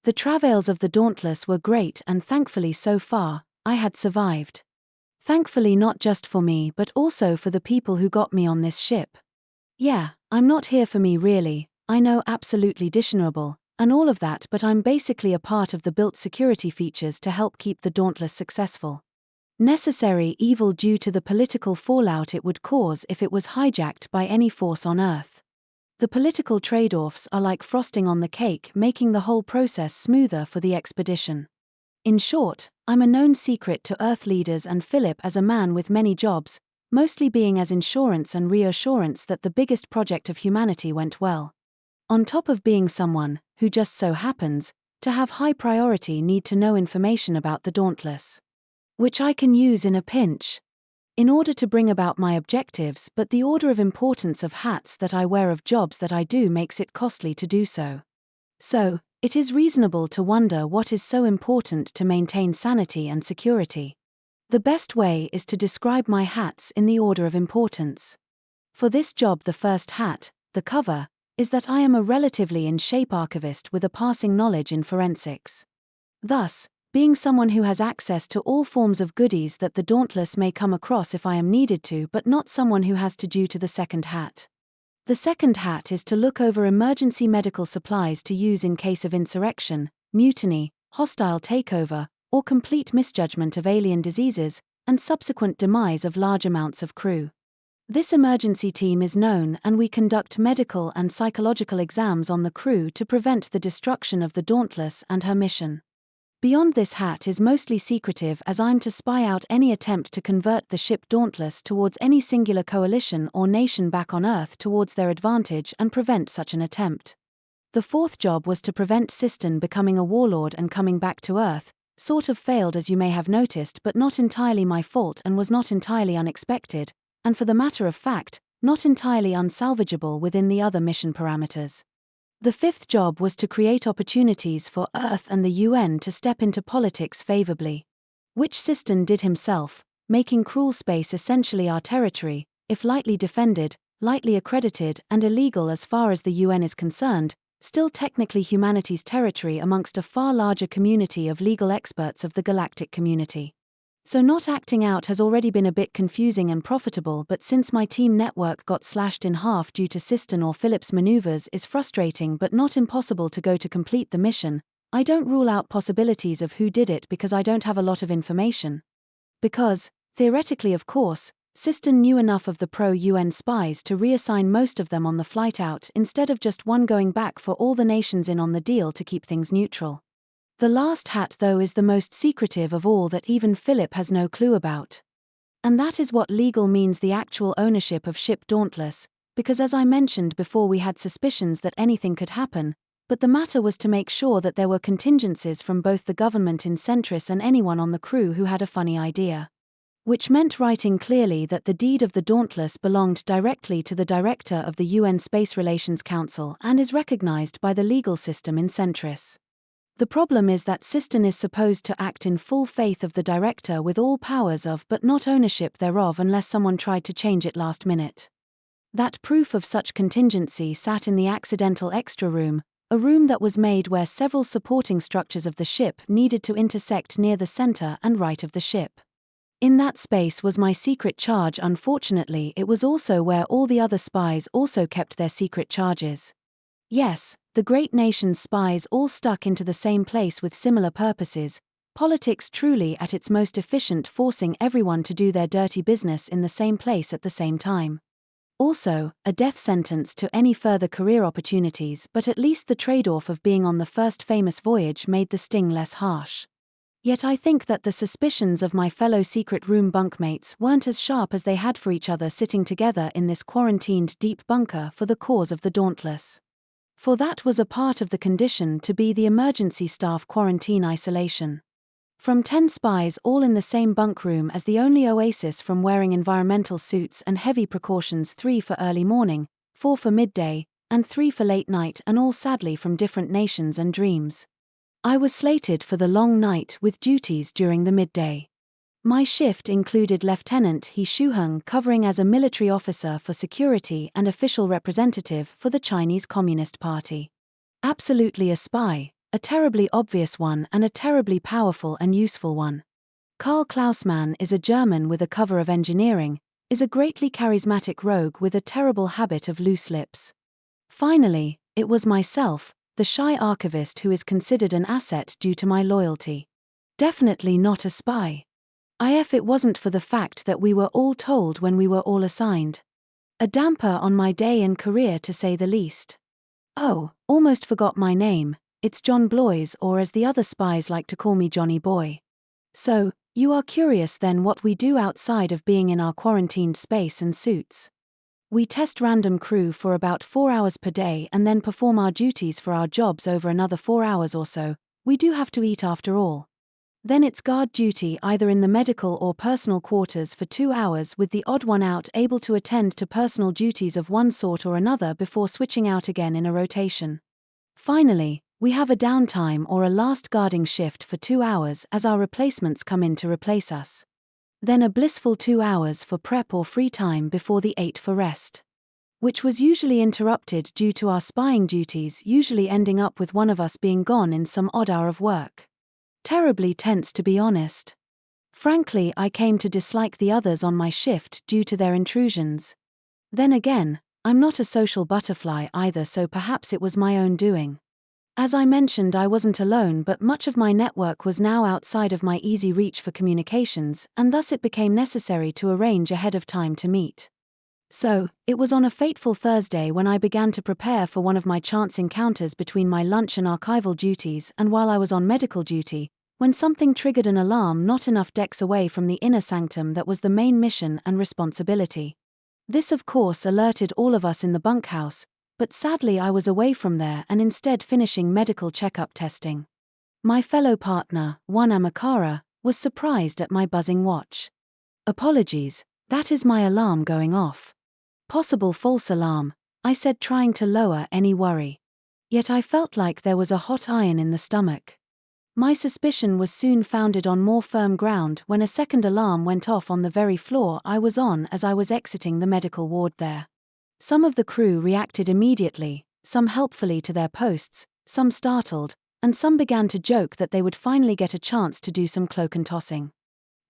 The travails of the Dauntless were great, and thankfully so far, I had survived. Thankfully not just for me but also for the people who got me on this ship. Yeah, I'm not here for me really, I know, absolutely dishonorable, and all of that, but I'm basically a part of the built security features to help keep the Dauntless successful. Necessary evil due to the political fallout it would cause if it was hijacked by any force on Earth. The political trade-offs are like frosting on the cake, making the whole process smoother for the expedition. In short, I'm a known secret to Earth leaders and Philip as a man with many jobs, mostly being as insurance and reassurance that the biggest project of humanity went well. On top of being someone, who just so happens, to have high priority need to know information about the Dauntless. Which I can use in a pinch. In order to bring about my objectives, but the order of importance of hats that I wear of jobs that I do makes it costly to do so. So, it is reasonable to wonder what is so important to maintain sanity and security. The best way is to describe my hats in the order of importance. For this job, the first hat, the cover, is that I am a relatively in-shape archivist with a passing knowledge in forensics. Thus, being someone who has access to all forms of goodies that the Dauntless may come across if I am needed to, but not someone who has to due to the second hat. The second hat is to look over emergency medical supplies to use in case of insurrection, mutiny, hostile takeover, or complete misjudgment of alien diseases, and subsequent demise of large amounts of crew. This emergency team is known, and we conduct medical and psychological exams on the crew to prevent the destruction of the Dauntless and her mission. Beyond this hat is mostly secretive, as I'm to spy out any attempt to convert the ship Dauntless towards any singular coalition or nation back on Earth towards their advantage and prevent such an attempt. The fourth job was to prevent Siston becoming a warlord and coming back to Earth. Sort of failed, as you may have noticed, but not entirely my fault and was not entirely unexpected, and for the matter of fact, not entirely unsalvageable within the other mission parameters. The fifth job was to create opportunities for Earth and the UN to step into politics favorably. Which Siston did himself, making cruel space essentially our territory, if lightly defended, lightly accredited, and illegal as far as the UN is concerned, still technically humanity's territory amongst a far larger community of legal experts of the galactic community. So not acting out has already been a bit confusing and profitable, but since my team network got slashed in half due to Siston or Philip's maneuvers, is frustrating but not impossible to go to complete the mission. I don't rule out possibilities of who did it because I don't have a lot of information. Because, theoretically of course, Siston knew enough of the pro-UN spies to reassign most of them on the flight out instead of just one going back for all the nations in on the deal to keep things neutral. The last hat, though, is the most secretive of all, that even Philip has no clue about. And that is what legal means: the actual ownership of ship Dauntless, because as I mentioned before, we had suspicions that anything could happen, but the matter was to make sure that there were contingencies from both the government in Centris and anyone on the crew who had a funny idea. Which meant writing clearly that the deed of the Dauntless belonged directly to the director of the UN Space Relations Council and is recognized by the legal system in Centris. The problem is that Siston is supposed to act in full faith of the director with all powers of but not ownership thereof unless someone tried to change it last minute. That proof of such contingency sat in the accidental extra room, a room that was made where several supporting structures of the ship needed to intersect near the center and right of the ship. In that space was my secret charge. Unfortunately, it was also where all the other spies also kept their secret charges. Yes, the great nation's spies all stuck into the same place with similar purposes, politics truly at its most efficient, forcing everyone to do their dirty business in the same place at the same time. Also, a death sentence to any further career opportunities, but at least the trade-off of being on the first famous voyage made the sting less harsh. Yet I think that the suspicions of my fellow secret room bunkmates weren't as sharp as they had for each other sitting together in this quarantined deep bunker for the cause of the Dauntless. For that was a part of the condition to be the emergency staff quarantine isolation. From 10 spies all in the same bunk room as the only oasis from wearing environmental suits and heavy precautions, 3 for early morning, 4 for midday, and 3 for late night, and all sadly from different nations and dreams. I was slated for the long night with duties during the midday. My shift included Lieutenant He Shuheng covering as a military officer for security and official representative for the Chinese Communist Party. Absolutely a spy, a terribly obvious one and a terribly powerful and useful one. Karl Klausmann is a German with a cover of engineering, is a greatly charismatic rogue with a terrible habit of loose lips. Finally, it was myself, the shy archivist, who is considered an asset due to my loyalty. Definitely not a spy. If it wasn't for the fact that we were all told when we were all assigned. A damper on my day and career, to say the least. Oh, almost forgot my name, it's John Blois, or as the other spies like to call me, Johnny Boy. So, you are curious then what we do outside of being in our quarantined space and suits. We test random crew for about 4 hours per day and then perform our duties for our jobs over another 4 hours or so. We do have to eat after all. Then it's guard duty either in the medical or personal quarters for 2 hours, with the odd one out able to attend to personal duties of one sort or another before switching out again in a rotation. Finally, we have a downtime or a last guarding shift for 2 hours as our replacements come in to replace us. Then a blissful 2 hours for prep or free time before the 8 for rest. Which was usually interrupted due to our spying duties usually ending up with one of us being gone in some odd hour of work. Terribly tense, to be honest. Frankly, I came to dislike the others on my shift due to their intrusions. Then again, I'm not a social butterfly either, so perhaps it was my own doing. As I mentioned, I wasn't alone, but much of my network was now outside of my easy reach for communications, and thus it became necessary to arrange ahead of time to meet. So, it was on a fateful Thursday when I began to prepare for one of my chance encounters between my lunch and archival duties and while I was on medical duty, when something triggered an alarm not enough decks away from the inner sanctum that was the main mission and responsibility. This of course alerted all of us in the bunkhouse, but sadly I was away from there and instead finishing medical checkup testing. My fellow partner, Juan Amakara, was surprised at my buzzing watch. Apologies, that is my alarm going off. Possible false alarm, I said, trying to lower any worry. Yet I felt like there was a hot iron in the stomach. My suspicion was soon founded on more firm ground when a second alarm went off on the very floor I was on as I was exiting the medical ward there. Some of the crew reacted immediately, some helpfully to their posts, some startled, and some began to joke that they would finally get a chance to do some cloak and tossing.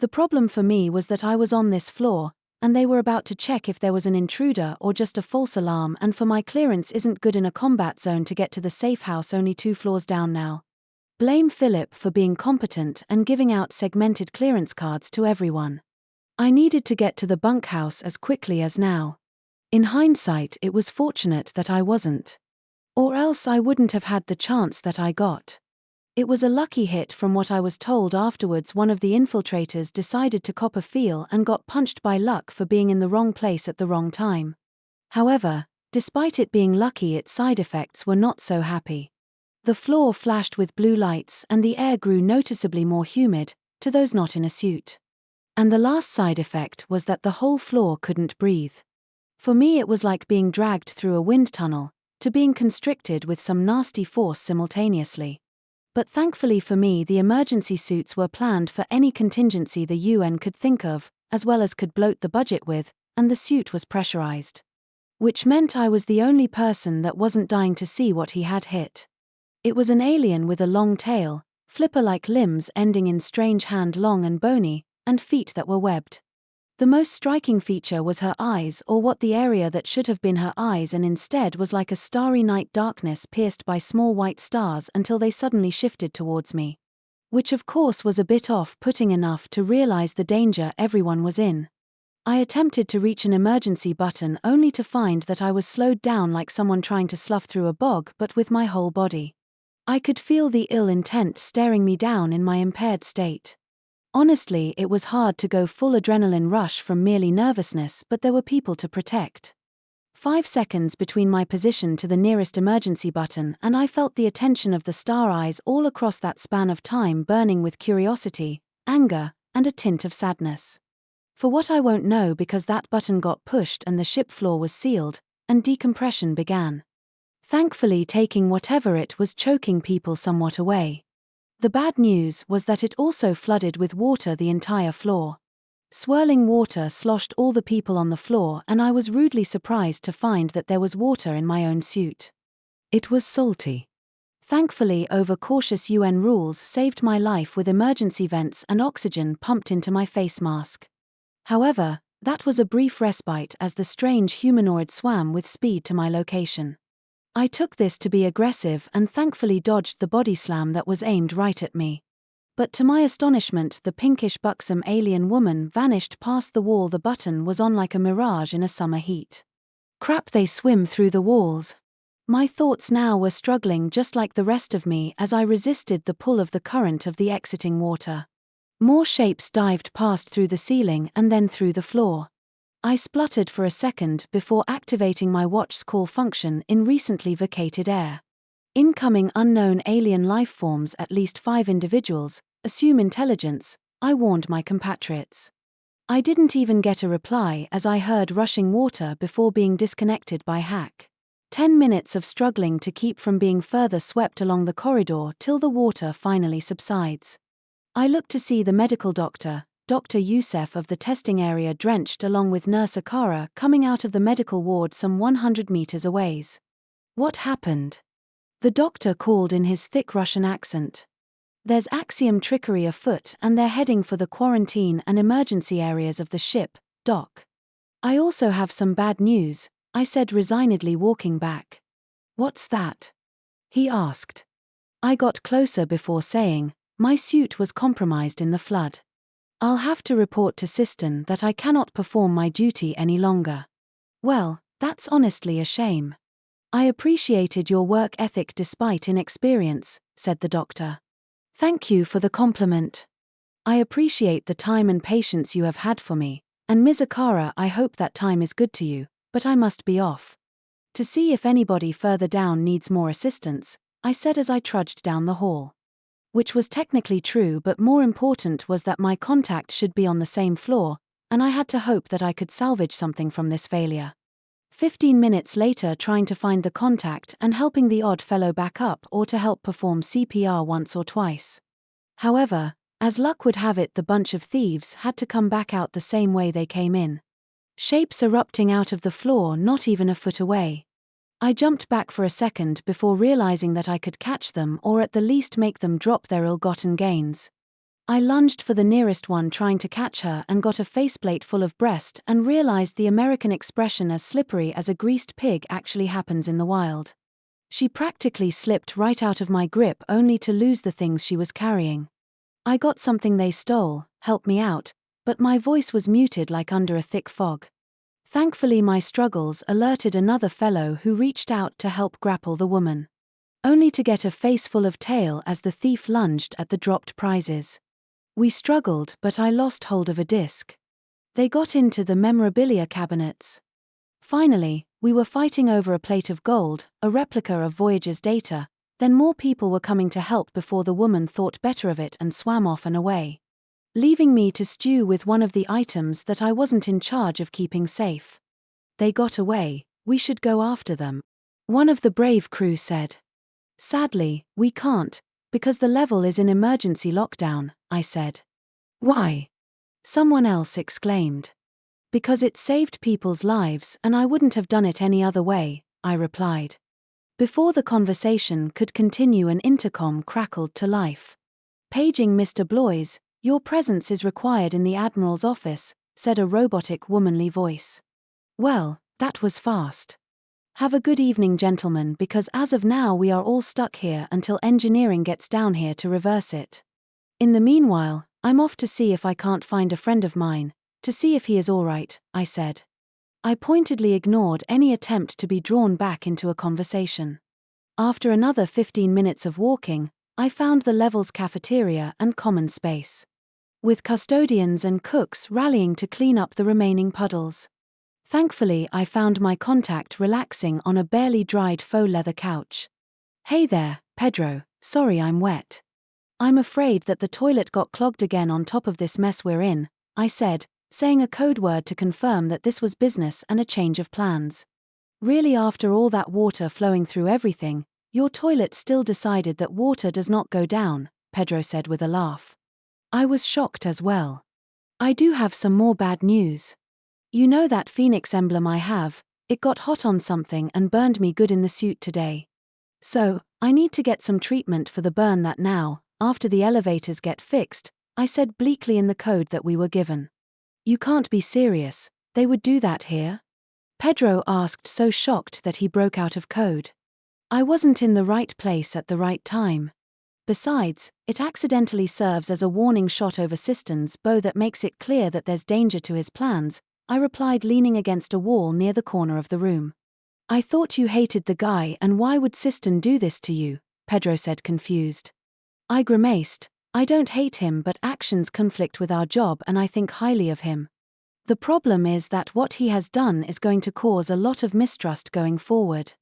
The problem for me was that I was on this floor, and they were about to check if there was an intruder or just a false alarm, and for my clearance isn't good in a combat zone to get to the safe house only 2 floors down now. Blame Philip for being competent and giving out segmented clearance cards to everyone. I needed to get to the bunkhouse as quickly as now. In hindsight, it was fortunate that I wasn't. Or else I wouldn't have had the chance that I got. It was a lucky hit. From what I was told afterwards, one of the infiltrators decided to cop a feel and got punched by luck for being in the wrong place at the wrong time. However, despite it being lucky, its side effects were not so happy. The floor flashed with blue lights and the air grew noticeably more humid, to those not in a suit. And the last side effect was that the whole floor couldn't breathe. For me it was like being dragged through a wind tunnel, to being constricted with some nasty force simultaneously. But thankfully for me, the emergency suits were planned for any contingency the UN could think of, as well as could bloat the budget with, and the suit was pressurized. Which meant I was the only person that wasn't dying to see what he had hit. It was an alien with a long tail, flipper-like limbs ending in strange hand long and bony, and feet that were webbed. The most striking feature was her eyes, or what the area that should have been her eyes and instead was like a starry night darkness pierced by small white stars until they suddenly shifted towards me. Which of course was a bit off-putting enough to realize the danger everyone was in. I attempted to reach an emergency button only to find that I was slowed down like someone trying to slough through a bog, but with my whole body. I could feel the ill intent staring me down in my impaired state. Honestly, it was hard to go full adrenaline rush from merely nervousness, but there were people to protect. 5 seconds between my position to the nearest emergency button and I felt the attention of the star eyes all across that span of time, burning with curiosity, anger, and a tint of sadness. For what I won't know, because that button got pushed and the ship floor was sealed, and decompression began. Thankfully, taking whatever it was choking people somewhat away. The bad news was that it also flooded with water the entire floor. Swirling water sloshed all the people on the floor, and I was rudely surprised to find that there was water in my own suit. It was salty. Thankfully, overcautious UN rules saved my life with emergency vents and oxygen pumped into my face mask. However, that was a brief respite as the strange humanoid swam with speed to my location. I took this to be aggressive and thankfully dodged the body slam that was aimed right at me. But to my astonishment, the pinkish buxom alien woman vanished past the wall the button was on like a mirage in a summer heat. Crap, they swim through the walls. My thoughts now were struggling just like the rest of me as I resisted the pull of the current of the exiting water. More shapes dived past through the ceiling and then through the floor. I spluttered for a second before activating my watch's call function in recently vacated air. Incoming unknown alien life forms, at least 5 individuals, assume intelligence, I warned my compatriots. I didn't even get a reply as I heard rushing water before being disconnected by hack. 10 minutes of struggling to keep from being further swept along the corridor till the water finally subsides. I looked to see the medical doctor, Dr. Youssef of the testing area, drenched along with Nurse Akara coming out of the medical ward some 100 meters away. What happened? The doctor called in his thick Russian accent. There's Axiom trickery afoot and they're heading for the quarantine and emergency areas of the ship, Doc. I also have some bad news, I said resignedly, walking back. What's that? He asked. I got closer before saying, my suit was compromised in the flood. I'll have to report to Siston that I cannot perform my duty any longer. Well, that's honestly a shame. I appreciated your work ethic despite inexperience, said the doctor. Thank you for the compliment. I appreciate the time and patience you have had for me, and Ms. Akara, I hope that time is good to you, but I must be off. To see if anybody further down needs more assistance, I said as I trudged down the hall. Which was technically true, but more important was that my contact should be on the same floor, and I had to hope that I could salvage something from this failure. 15 minutes later, trying to find the contact and helping the odd fellow back up or to help perform CPR once or twice. However, as luck would have it, the bunch of thieves had to come back out the same way they came in. Shapes erupting out of the floor not even a foot away. I jumped back for a second before realizing that I could catch them or at the least make them drop their ill-gotten gains. I lunged for the nearest one trying to catch her and got a faceplate full of breast and realized the American expression as slippery as a greased pig actually happens in the wild. She practically slipped right out of my grip only to lose the things she was carrying. I got something they stole, help me out, but my voice was muted like under a thick fog. Thankfully my struggles alerted another fellow who reached out to help grapple the woman. Only to get a face full of tail as the thief lunged at the dropped prizes. We struggled, but I lost hold of a disc. They got into the memorabilia cabinets. Finally, we were fighting over a plate of gold, a replica of Voyager's data, then more people were coming to help before the woman thought better of it and swam off and away, leaving me to stew with one of the items that I wasn't in charge of keeping safe. They got away, we should go after them, one of the brave crew said. Sadly, we can't, because the level is in emergency lockdown, I said. Why? Someone else exclaimed. Because it saved people's lives and I wouldn't have done it any other way, I replied. Before the conversation could continue, an intercom crackled to life. Paging Mr. Blois, your presence is required in the Admiral's office, said a robotic womanly voice. Well, that was fast. Have a good evening, gentlemen, because as of now we are all stuck here until engineering gets down here to reverse it. In the meanwhile, I'm off to see if I can't find a friend of mine, to see if he is all right, I said. I pointedly ignored any attempt to be drawn back into a conversation. After another 15 minutes of walking, I found the level's cafeteria and common space, with custodians and cooks rallying to clean up the remaining puddles. Thankfully, I found my contact relaxing on a barely dried faux leather couch. Hey there, Pedro, sorry I'm wet. I'm afraid that the toilet got clogged again on top of this mess we're in, I said, saying a code word to confirm that this was business and a change of plans. Really, after all that water flowing through everything, your toilet still decided that water does not go down, Pedro said with a laugh. I was shocked as well. I do have some more bad news. You know that phoenix emblem I have, it got hot on something and burned me good in the suit today. So, I need to get some treatment for the burn that now, after the elevators get fixed, I said bleakly in the code that we were given. You can't be serious, they would do that here? Pedro asked, so shocked that he broke out of code. I wasn't in the right place at the right time. Besides, it accidentally serves as a warning shot over Siston's bow that makes it clear that there's danger to his plans, I replied, leaning against a wall near the corner of the room. I thought you hated the guy, and why would Siston do this to you? Pedro said, confused. I grimaced. I don't hate him, but actions conflict with our job and I think highly of him. The problem is that what he has done is going to cause a lot of mistrust going forward.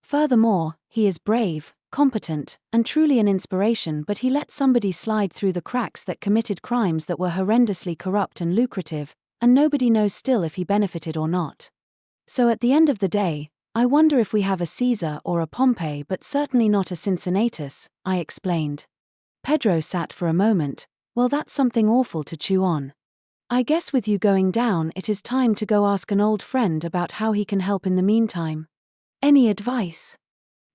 Furthermore, he is brave, competent, and truly an inspiration, but he let somebody slide through the cracks that committed crimes that were horrendously corrupt and lucrative, and nobody knows still if he benefited or not. So at the end of the day, I wonder if we have a Caesar or a Pompey, but certainly not a Cincinnatus, I explained. Pedro sat for a moment. Well, that's something awful to chew on. I guess with you going down, it is time to go ask an old friend about how he can help in the meantime. Any advice?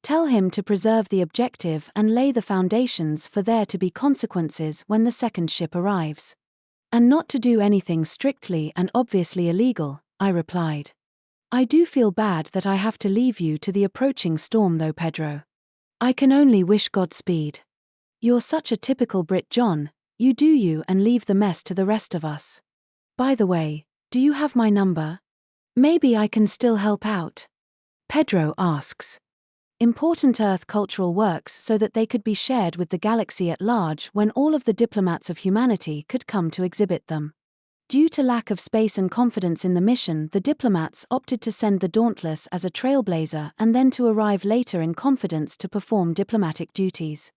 Tell him to preserve the objective and lay the foundations for there to be consequences when the second ship arrives. And not to do anything strictly and obviously illegal, I replied. I do feel bad that I have to leave you to the approaching storm though, Pedro. I can only wish Godspeed. You're such a typical Brit, John, you do you and leave the mess to the rest of us. By the way, do you have my number? Maybe I can still help out. Pedro asks. Important Earth cultural works so that they could be shared with the galaxy at large when all of the diplomats of humanity could come to exhibit them. Due to lack of space and confidence in the mission, the diplomats opted to send the Dauntless as a trailblazer and then to arrive later in confidence to perform diplomatic duties.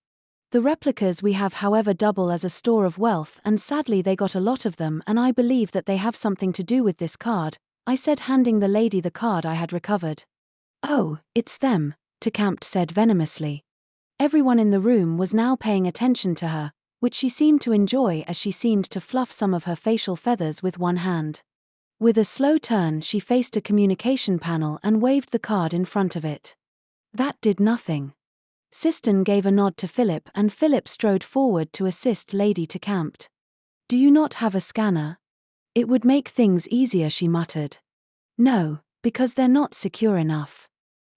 The replicas we have, however, double as a store of wealth, and sadly they got a lot of them, and I believe that they have something to do with this card, I said, handing the lady the card I had recovered. Oh, it's them, Tecampt said venomously. Everyone in the room was now paying attention to her, which she seemed to enjoy as she seemed to fluff some of her facial feathers with one hand. With a slow turn, she faced a communication panel and waved the card in front of it. That did nothing. Siston gave a nod to Philip, and Philip strode forward to assist Lady Tecampt. Do you not have a scanner? It would make things easier, she muttered. No, because they're not secure enough.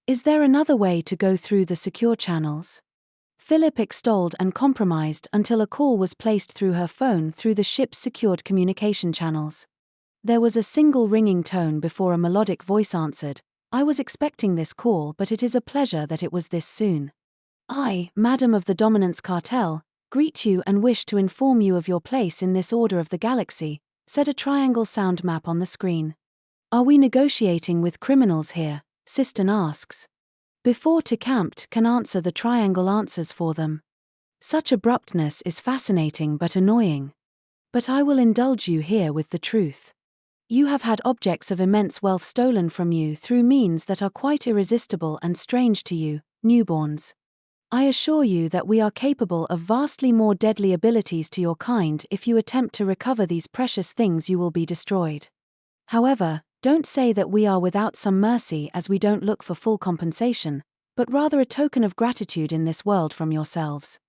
Is there another way to go through the secure channels? Philip extolled and compromised until a call was placed through her phone through the ship's secured communication channels. There was a single ringing tone before a melodic voice answered. I was expecting this call, but it is a pleasure that it was this soon. I, Madam of the Dominance Cartel, greet you and wish to inform you of your place in this order of the galaxy, said a triangle sound map on the screen. Are we negotiating with criminals here? Siston asks. Before Tecampt can answer, the triangle answers for them. Such abruptness is fascinating but annoying. But I will indulge you here with the truth. You have had objects of immense wealth stolen from you through means that are quite irresistible and strange to you, newborns. I assure you that we are capable of vastly more deadly abilities to your kind. If you attempt to recover these precious things, you will be destroyed. However, don't say that we are without some mercy, as we don't look for full compensation, but rather a token of gratitude in this world from yourselves.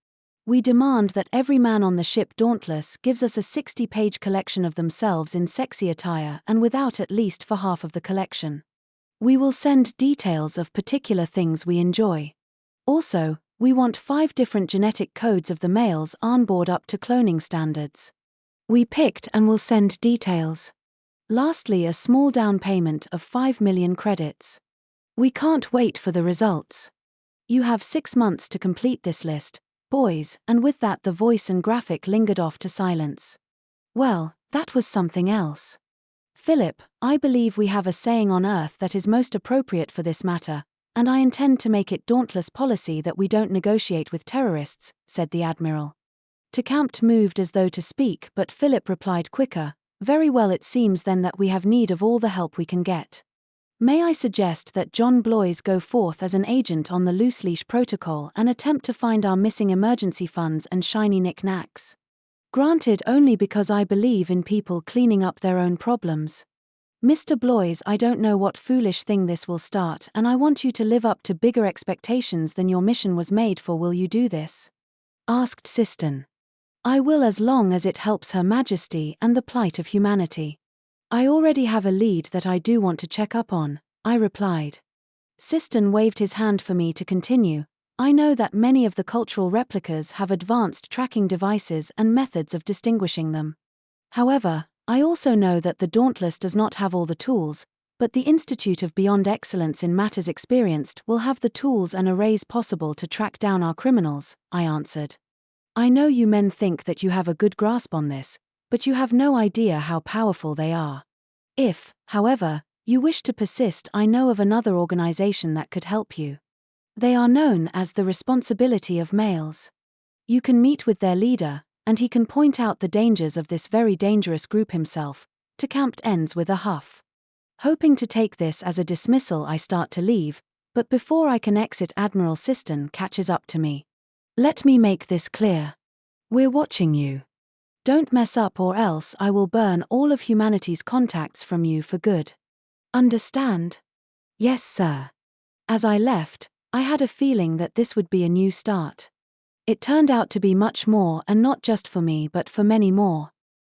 We demand that every man on the ship Dauntless gives us a 60-page collection of themselves in sexy attire and without at least for half of the collection. We will send details of particular things we enjoy. Also, we want 5 different genetic codes of the males on board up to cloning standards. We picked and will send details. Lastly, a small down payment of 5 million credits. We can't wait for the results. You have 6 months to complete this list, boys, and with that the voice and graphic lingered off to silence. Well, that was something else. Philip, I believe we have a saying on Earth that is most appropriate for this matter, and I intend to make it Dauntless policy that we don't negotiate with terrorists, said the Admiral. Tecampt moved as though to speak, but Philip replied quicker. Very well, it seems then that we have need of all the help we can get. May I suggest that John Blois go forth as an agent on the loose leash protocol and attempt to find our missing emergency funds and shiny knickknacks? Granted, only because I believe in people cleaning up their own problems. Mr. Blois, I don't know what foolish thing this will start, and I want you to live up to bigger expectations than your mission was made for. Will you do this? Asked Siston. I will, as long as it helps Her Majesty and the plight of humanity. I already have a lead that I do want to check up on, I replied. Siston waved his hand for me to continue. I know that many of the cultural replicas have advanced tracking devices and methods of distinguishing them. However, I also know that the Dauntless does not have all the tools, but the Institute of Beyond Excellence in Matters Experienced will have the tools and arrays possible to track down our criminals, I answered. I know you men think that you have a good grasp on this, but you have no idea how powerful they are. If, however, you wish to persist, I know of another organization that could help you. They are known as the Responsibility of Males. You can meet with their leader, and he can point out the dangers of this very dangerous group himself. To Camp ends with a huff. Hoping to take this as a dismissal, I start to leave, but before I can exit, Admiral Siston catches up to me. Let me make this clear. We're watching you. Don't mess up, or else I will burn all of humanity's contacts from you for good. Understand? Yes, sir. As I left, I had a feeling that this would be a new start. It turned out to be much more, and not just for me but for many more.